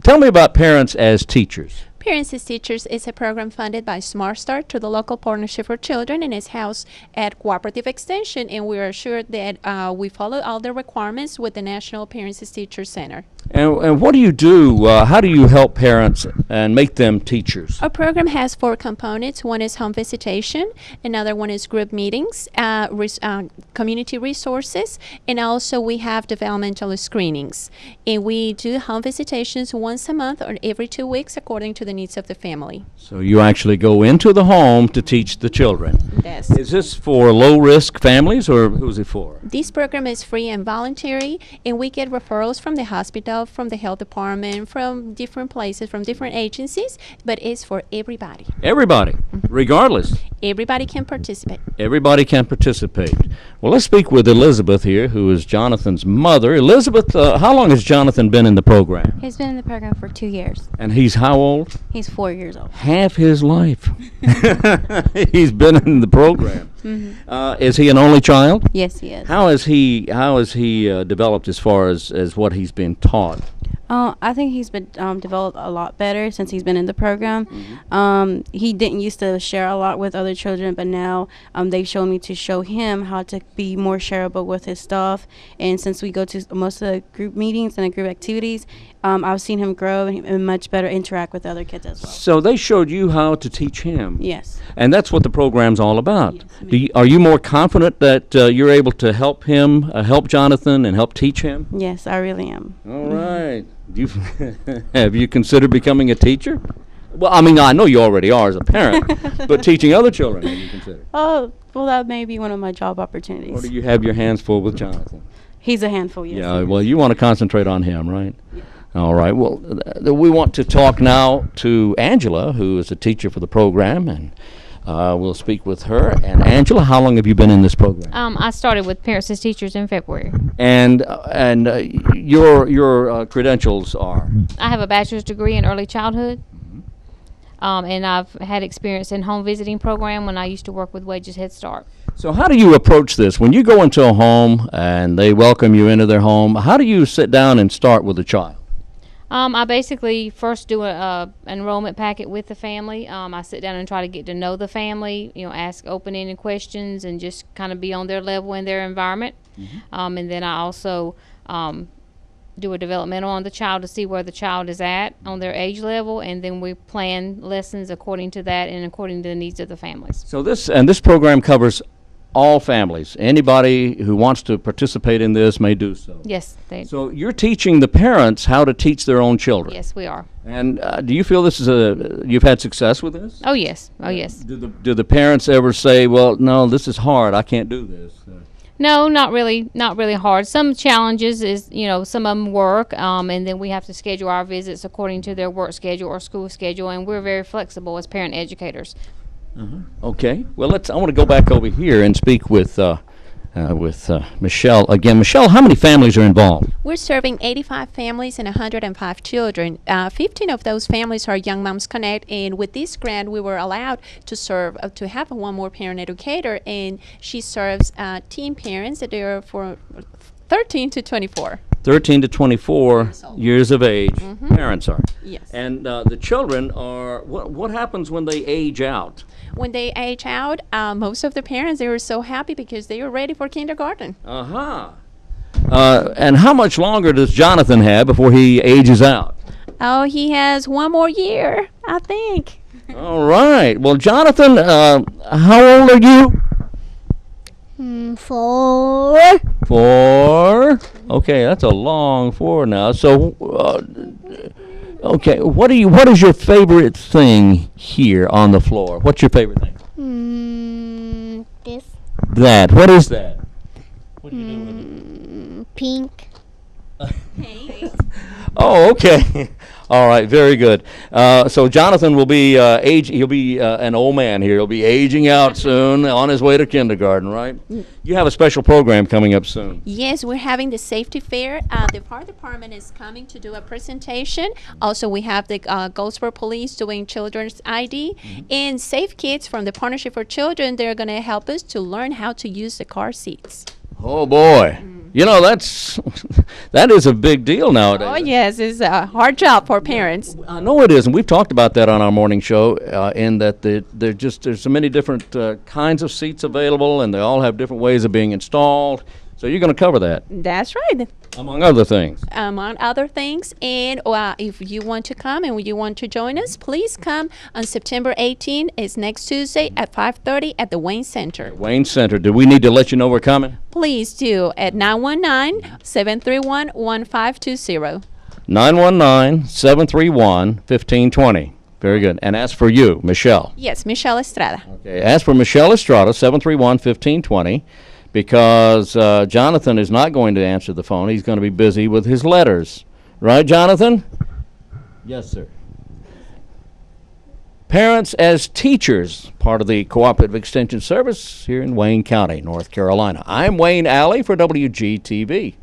tell me about Parents as Teachers. Parents as Teachers is a program funded by Smart Start through the local Partnership for Children, and is housed at Cooperative Extension, and we are assured that we follow all the requirements with the National Parents as Teachers Center. And what do you do? How do you help parents and make them teachers? Our program has 4 components. One is home visitation, another one is group meetings, community resources, and also we have developmental screenings. And we do home visitations once a month or every 2 weeks according to the needs of the family. So you actually go into the home to teach the children. Yes. Is this for low-risk families, or who's it for? This program is free and voluntary, and we get referrals from the hospital, from the health department, from different places, from different agencies, but it's for everybody. Everybody, regardless. Everybody can participate. Everybody can participate. Well, let's speak with Elizabeth here, who is Jonathan's mother. Elizabeth, how long has Jonathan been in the program? He's been in the program for 2 years. And he's how old? He's 4 years old. Half his life. He's been in the program. Mm-hmm. Is he an only child? Yes, he is. How has he developed as far as what he's been taught? I think he's been developed a lot better since he's been in the program. He didn't used to share a lot with other children, but now they've shown me to show him how to be more shareable with his stuff. And since we go to most of the group meetings and the group activities, I've seen him grow and much better interact with other kids as well. So they showed you how to teach him. Yes. And that's what the program's all about. Yes, Are you more confident that you're able to help him, help Jonathan, and help teach him? Yes, I really am. All right. Have you considered becoming a teacher? Well, I mean, I know you already are as a parent, but teaching other children, have you considered? Oh, well, that may be one of my job opportunities. Or do you have your hands full with Jonathan? He's a handful, yes. Yeah, well, you want to concentrate on him, right? Yeah. All right. Well, we want to talk now to Angela, who is a teacher for the program, and we'll speak with her. And Angela, how long have you been in this program? I started with Parents as Teachers in February. And your credentials are? I have a bachelor's degree in early childhood, and I've had experience in home visiting program when I used to work with Wages Head Start. So how do you approach this? When you go into a home and they welcome you into their home, how do you sit down and start with a child? I basically first do an enrollment packet with the family. I sit down and try to get to know the family, ask open-ended questions and just kind of be on their level in their environment. And then I also do a developmental on the child to see where the child is at on their age level, and then we plan lessons according to that and according to the needs of the families. So this program covers all families. Anybody who wants to participate in this may do so. Yes. So you're teaching the parents how to teach their own children. Yes, we are. And do you feel this is you've had success with this? Oh, yes. Oh, yes. Do the parents ever say, well, no, this is hard, I can't do this? No, not really hard. Some challenges is, some of them work, and then we have to schedule our visits according to their work schedule or school schedule, and we're very flexible as parent educators. Okay. Well, I want to go back over here and speak with with Michelle. Again, Michelle, how many families are involved? We're serving 85 families and 105 children. 15 of those families are Young Moms Connect, and with this grant, we were allowed to serve, to have one more parent educator, and she serves teen parents that are for 13 to 24. 13 to 24 years of age, parents are. Yes. And the children are, what happens when they age out? When they age out, most of the parents, they were so happy because they were ready for kindergarten. Uh-huh. And how much longer does Jonathan have before he ages out? Oh, he has one more year, I think. All right. Well, Jonathan, how old are you? 4. 4. Okay, that's a long 4 now. So, okay, what is your favorite thing here on the floor? What's your favorite thing? This. That. What is that? What do you do with it? Pink. Oh, okay. All right, very good. So Jonathan will be he'll be an old man here. He'll be aging out soon, on his way to kindergarten, right? You have a special program coming up soon. Yes, we're having the safety fair. The fire department is coming to do a presentation. Also, we have the Goldsboro Police doing children's ID. And Safe Kids from the Partnership for Children, they're going to help us to learn how to use the car seats. Oh, boy. You know, that is a big deal nowadays. Oh, yes, it's a hard job for parents. I know it is, and we've talked about that on our morning show, in that there's so many different kinds of seats available, and they all have different ways of being installed. So you're going to cover that. That's right. Among other things. Among other things. And if you want to come and you want to join us, please come on September 18th. It's next Tuesday at 5:30 at the Wayne Center. Wayne Center. Do we need to let you know we're coming? Please do at 919-731-1520. 919-731-1520. Very good. And as for you, Michelle. Yes, Michelle Estrada. Okay. As for Michelle Estrada, 731-1520. Because Jonathan is not going to answer the phone. He's going to be busy with his letters. Right, Jonathan? Yes, sir. Parents as teachers, part of the Cooperative Extension Service here in Wayne County, North Carolina. I'm Wayne Alley for WGTV.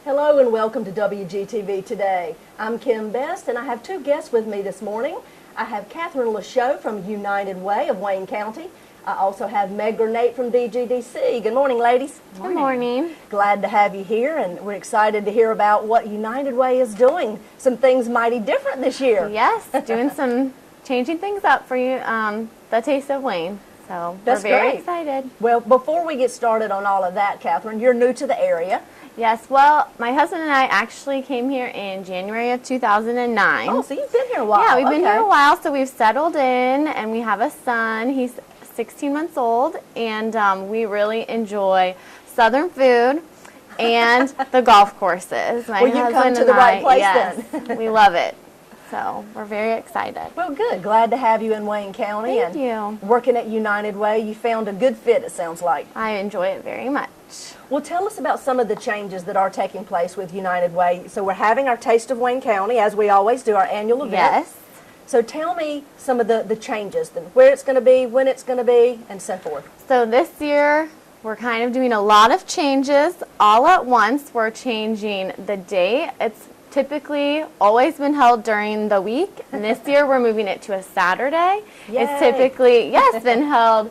Hello and welcome to WGTV Today. I'm Kim Best and I have two guests with me this morning. I have Catherine LeChot from United Way of Wayne County. I also have Meg Gernaat from DGDC. Good morning, ladies. Good morning. Glad to have you here, and we're excited to hear about what United Way is doing. Some things mighty different this year. Yes, doing some changing things up for you, the Taste of Wayne. So That's we're very great. excited. Well, before we get started on all of that, Catherine, you're new to the area. Yes, well, my husband and I actually came here in January of 2009. Oh, so you've been here a while. Yeah, we've been Okay. here a while, so we've settled in, and we have a son. He's 16 months old, and we really enjoy Southern food and the golf courses. My Well, you've come husband to and the right I, place yes, then. we love it. So we're very excited. Well, good. Glad to have you in Wayne County. Thank and you. Working at United Way, you found a good fit, it sounds like. I enjoy it very much. Well, tell us about some of the changes that are taking place with United Way. So we're having our Taste of Wayne County, as we always do, our annual event. Yes. So tell me some of the changes, where it's going to be, when it's going to be, and so forth. So this year, we're kind of doing a lot of changes all at once. We're changing the date. It's typically always been held during the week, and this year we're moving it to a Saturday. Yay. It's typically, yes, been held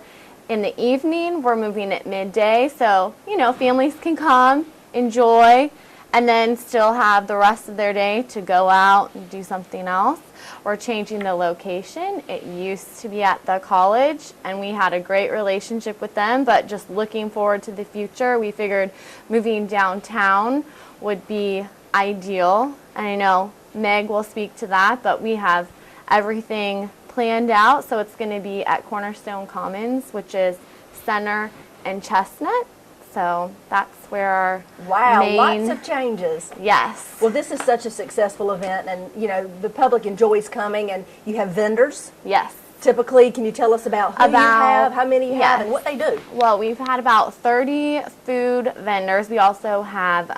in the evening. We're moving it midday, so, you know, families can come, enjoy, and then still have the rest of their day to go out and do something else. We're changing the location. It used to be at the college, and we had a great relationship with them, but just looking forward to the future, we figured moving downtown would be ideal. And I know Meg will speak to that, but we have everything planned out, so it's going to be at Cornerstone Commons, which is Center and Chestnut. So that's where our main, lots of changes. Yes. Well, this is such a successful event, and you know the public enjoys coming, and you have vendors. Yes. Typically, can you tell us about who you have, how many you have, and what they do? Well, we've had about 30 food vendors. We also have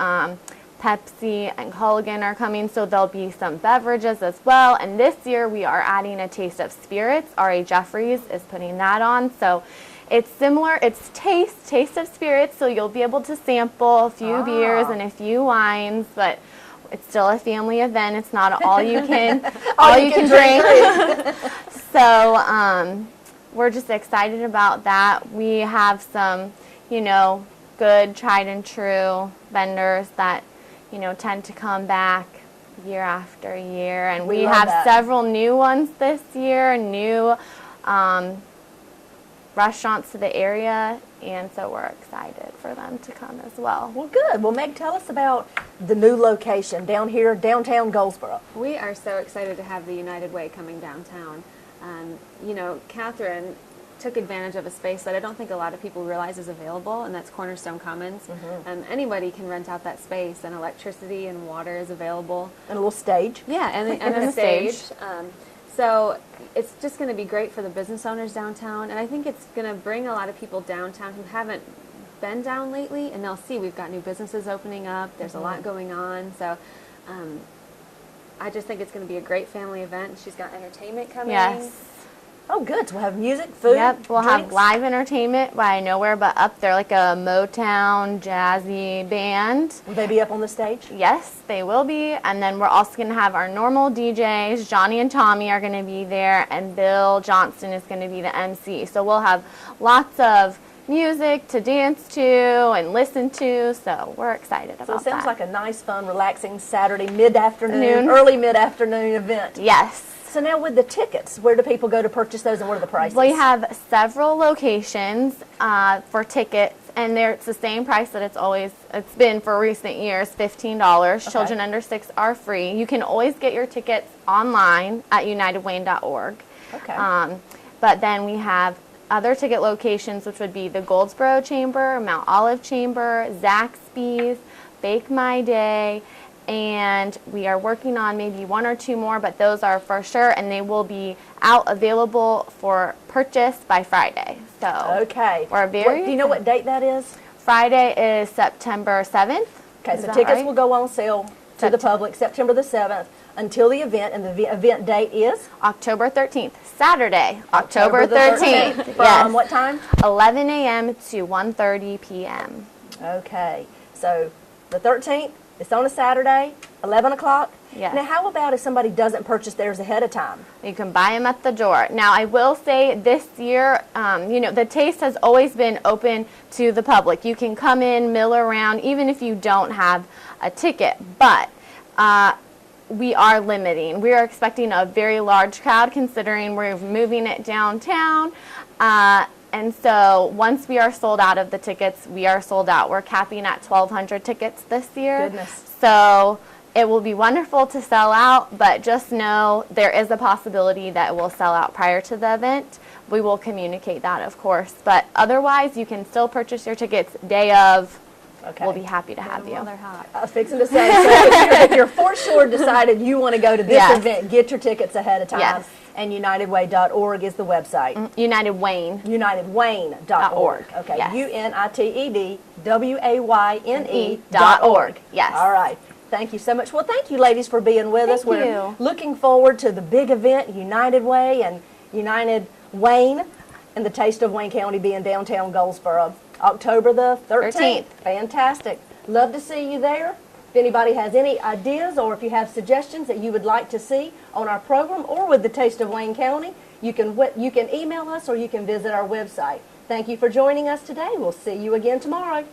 Pepsi and Culligan are coming, so there'll be some beverages as well. And this year we are adding a Taste of Spirits. R.A. Jeffries is putting that on. So it's similar, it's Taste of Spirits, so you'll be able to sample a few beers and a few wines, but it's still a family event. It's not all you can all you can drink. So we're just excited about that. We have some, you know, good tried and true vendors that, you know, tend to come back year after year, and we have several new ones this year, new restaurants to the area, and so we're excited for them to come as well. Well, good. Well, Meg, tell us about the new location down here, downtown Goldsboro. We are so excited to have the United Way coming downtown. You know, Catherine took advantage of a space that I don't think a lot of people realize is available, and that's Cornerstone Commons. Anybody can rent out that space, and electricity and water is available. And a little stage. Yeah, and a stage. So it's just going to be great for the business owners downtown, and I think it's going to bring a lot of people downtown who haven't been down lately, and they'll see we've got new businesses opening up. There's a lot going on, so I just think it's going to be a great family event. She's got entertainment coming. Yes. Oh, good. So we'll have music, food, Yep, we'll drinks. have live entertainment by nowhere but up there, like a Motown jazzy band. Will they be up on the stage? Yes, they will be. And then we're also going to have our normal DJs. Johnny and Tommy are going to be there, and Bill Johnston is going to be the MC. So we'll have lots of music to dance to and listen to. So we're excited about that. So it sounds like a nice, fun, relaxing Saturday mid-afternoon, early mid-afternoon event. Yes. So now with the tickets, where do people go to purchase those, and what are the prices? We have several locations for tickets, and it's the same price that it's been for recent years, $15. Okay. Children under 6 are free. You can always get your tickets online at unitedwayne.org. Okay. But then we have other ticket locations, which would be the Goldsboro Chamber, Mount Olive Chamber, Zaxby's, Bake My Day, and we are working on maybe 1 or 2 more, but those are for sure, and they will be out available for purchase by Friday. So okay, we're very. Do you know what date that is? Friday is September 7th. Okay, so tickets will go on sale to the public September the 7th until the event, and the event date is October 13th, Saturday, October 13th. From yes. what time? 11 a.m. to 1:30 p.m. Okay, so the 13th. It's on a Saturday, 11 o'clock. Yes. Now, how about if somebody doesn't purchase theirs ahead of time? You can buy them at the door. Now, I will say this year, you know, the Taste has always been open to the public. You can come in, mill around, even if you don't have a ticket. But we are limiting. We are expecting a very large crowd considering we're moving it downtown. And so once we are sold out of the tickets, we are sold out. We're capping at 1,200 tickets this year. Goodness. So it will be wonderful to sell out, but just know there is a possibility that it will sell out prior to the event. We will communicate that, of course. But otherwise, you can still purchase your tickets day of. Okay. We'll be happy to have you. They're hot. I was fixing to say, so if you're for sure decided you want to go to this event, get your tickets ahead of time. Yes. And unitedway.org is the website. United Wayne. unitedwayne.org. Okay, Yes. UNITEDWAYNE.org. Yes. All right. Thank you so much. Well, thank you, ladies, for being with us. Thank We're you. looking forward to the big event, United Way and United Wayne, and the Taste of Wayne County being downtown Goldsboro, October the 13th. Fantastic. Love to see you there. If anybody has any ideas or if you have suggestions that you would like to see on our program or with the Taste of Wayne County, you can email us or you can visit our website. Thank you for joining us today. We'll see you again tomorrow.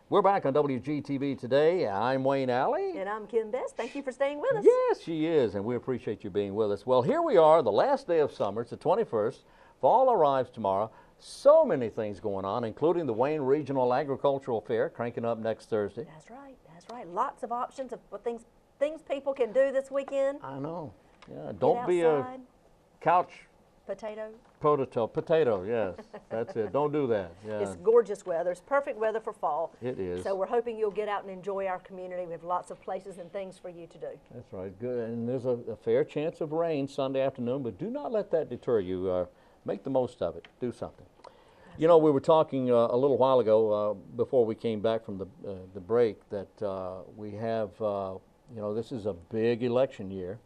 We're back on WGTV today. I'm Wayne Alley. And I'm Kim Best. Thank you for staying with us. Yes, she is, and we appreciate you being with us. Well, here we are, the last day of summer. It's the 21st. Fall arrives tomorrow. So many things going on, including the Wayne Regional Agricultural Fair, cranking up next Thursday. That's right. That's right. Lots of options of what things people can do this weekend. I know. Yeah, don't be a couch potato. Potato, yes. That's it. Don't do that. Yeah. It's gorgeous weather. It's perfect weather for fall. It is. So we're hoping you'll get out and enjoy our community. We have lots of places and things for you to do. That's right. Good. And there's a fair chance of rain Sunday afternoon, but do not let that deter you. Make the most of it. Do something. You know, we were talking a little while ago before we came back from the break that we have, you know, this is a big election year,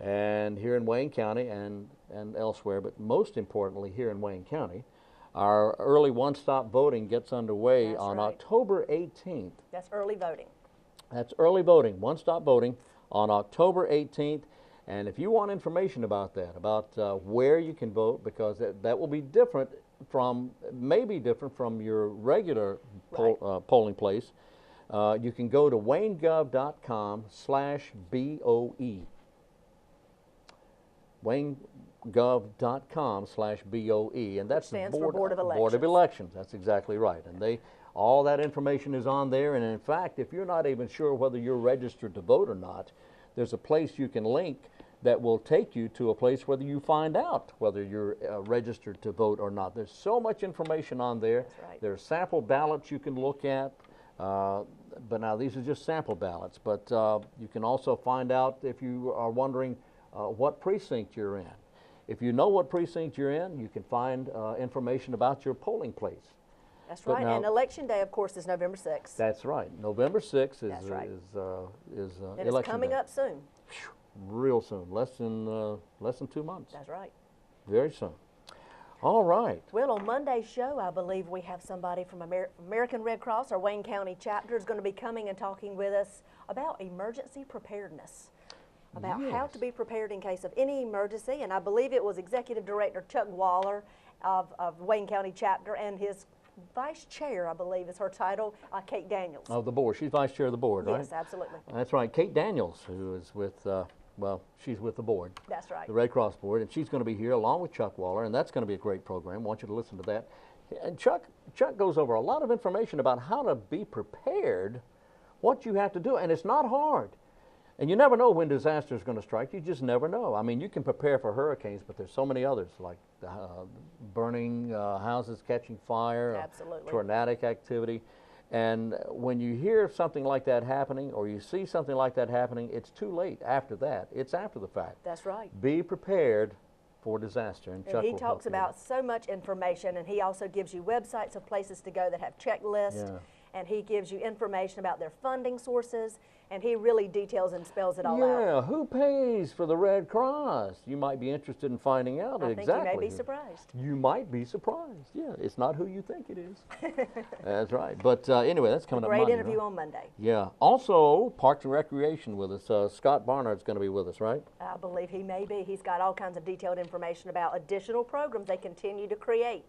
and here in Wayne County and elsewhere, but most importantly here in Wayne County, our early one-stop voting gets underway That's on right. October 18th. That's early voting. That's early voting, one-stop voting on October 18th. And if you want information about that, about where you can vote, because that will be different from, maybe different from your regular polling place, you can go to waynegov.com/BOE. waynegov.com/BOE, and that's the stands for Board of Elections. Board of Elections. That's exactly right. And all that information is on there. And in fact, if you're not even sure whether you're registered to vote or not, there's a place you can link that will take you to a place whether you find out whether you're registered to vote or not. There's so much information on there. That's right. There's sample ballots you can look at. But now these are just sample ballots. But you can also find out if you are wondering what precinct you're in. If you know what precinct you're in, you can find information about your polling place. That's But right. now- And Election Day, of course, is November 6th. That's right. November 6th is That's right. is And election it's coming day. up soon. Real soon, less than 2 months. That's right. Very soon. All right. Well, on Monday's show, I believe we have somebody from American Red Cross, our Wayne County chapter, is going to be coming and talking with us about emergency preparedness, about how to be prepared in case of any emergency. And I believe it was Executive Director Chuck Waller of Wayne County chapter, and his Vice Chair, I believe is her title, Kate Daniels. Of the board. She's vice chair of the board, right? Yes, absolutely. That's right. Kate Daniels, who is with, well, she's with the board. That's right. The Red Cross board, and she's going to be here along with Chuck Waller, and that's going to be a great program. I want you to listen to that. And Chuck goes over a lot of information about how to be prepared, what you have to do, and it's not hard. And you never know when disaster is going to strike. You just never know. I mean, you can prepare for hurricanes, but there's so many others, like burning houses, catching fire, Absolutely. tornadic activity. And when you hear something like that happening, or you see something like that happening, it's too late after that. It's after the fact. That's right. Be prepared for disaster. And Chuck And he will talks help you. about so much information, and he also gives you websites of places to go that have checklists, Yeah. and he gives you information about their funding sources, and he really details and spells it all out. Yeah, who pays for the Red Cross? You might be interested in finding out I exactly. think you may be surprised. You might be surprised. Yeah, it's not who you think it is. That's right. But anyway, that's coming up Great Monday, interview right? on Monday. Yeah. Also, Parks and Recreation with us. Scott Barnard's going to be with us, right? I believe he may be. He's got all kinds of detailed information about additional programs they continue to create.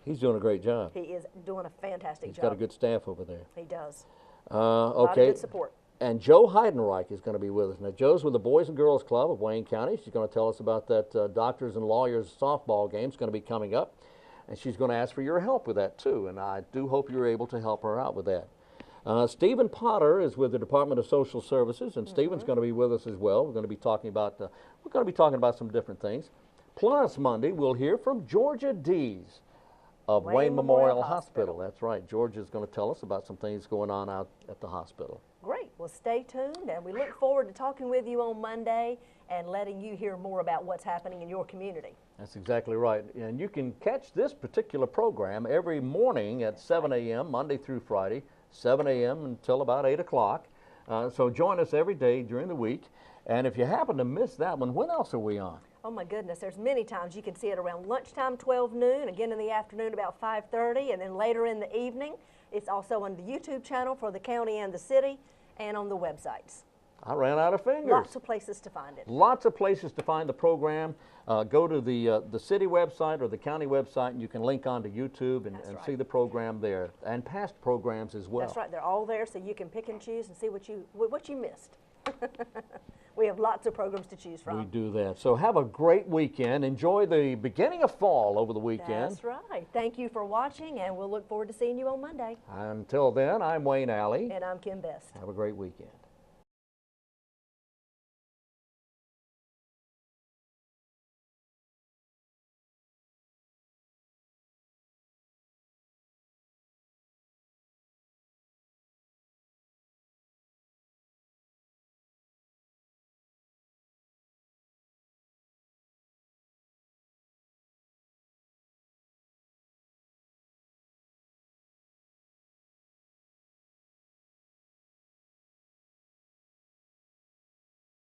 He's doing a great job. He is doing a fantastic He's job. got a good staff over there. He does. A lot of Okay. good support. And Joe Heidenreich is going to be with us. Now, Joe's with the Boys and Girls Club of Wayne County. She's going to tell us about that doctors and lawyers softball game. It's going to be coming up. And she's going to ask for your help with that, too. And I do hope you're able to help her out with that. Stephen Potter is with the Department of Social Services, and Stephen's going to be with us as well. We're going to be talking about some different things. Plus, Monday, we'll hear from Georgia Dees of Wayne Memorial Hospital. That's right. Georgia's going to tell us about some things going on out at the hospital. Great. Well, stay tuned, and we look forward to talking with you on Monday and letting you hear more about what's happening in your community. That's exactly right. And you can catch this particular program every morning at 7 a.m., Monday through Friday, 7 a.m. until about 8 o'clock. So join us every day during the week. And if you happen to miss that one, when else are we on? Oh my goodness, there's many times. You can see it around lunchtime, 12 noon, again in the afternoon about 5:30, and then later in the evening. It's also on the YouTube channel for the county and the city, and on the websites. I ran out of fingers. Lots of places to find it. Lots of places to find the program. Go to the city website or the county website, and you can link onto YouTube and right. see the program there, and past programs as well. That's right. They're all there, so you can pick and choose and see what you missed. We have lots of programs to choose from. We do that. So have a great weekend. Enjoy the beginning of fall over the weekend. That's right. Thank you for watching, and we'll look forward to seeing you on Monday. Until then, I'm Wayne Alley. And I'm Kim Best. Have a great weekend.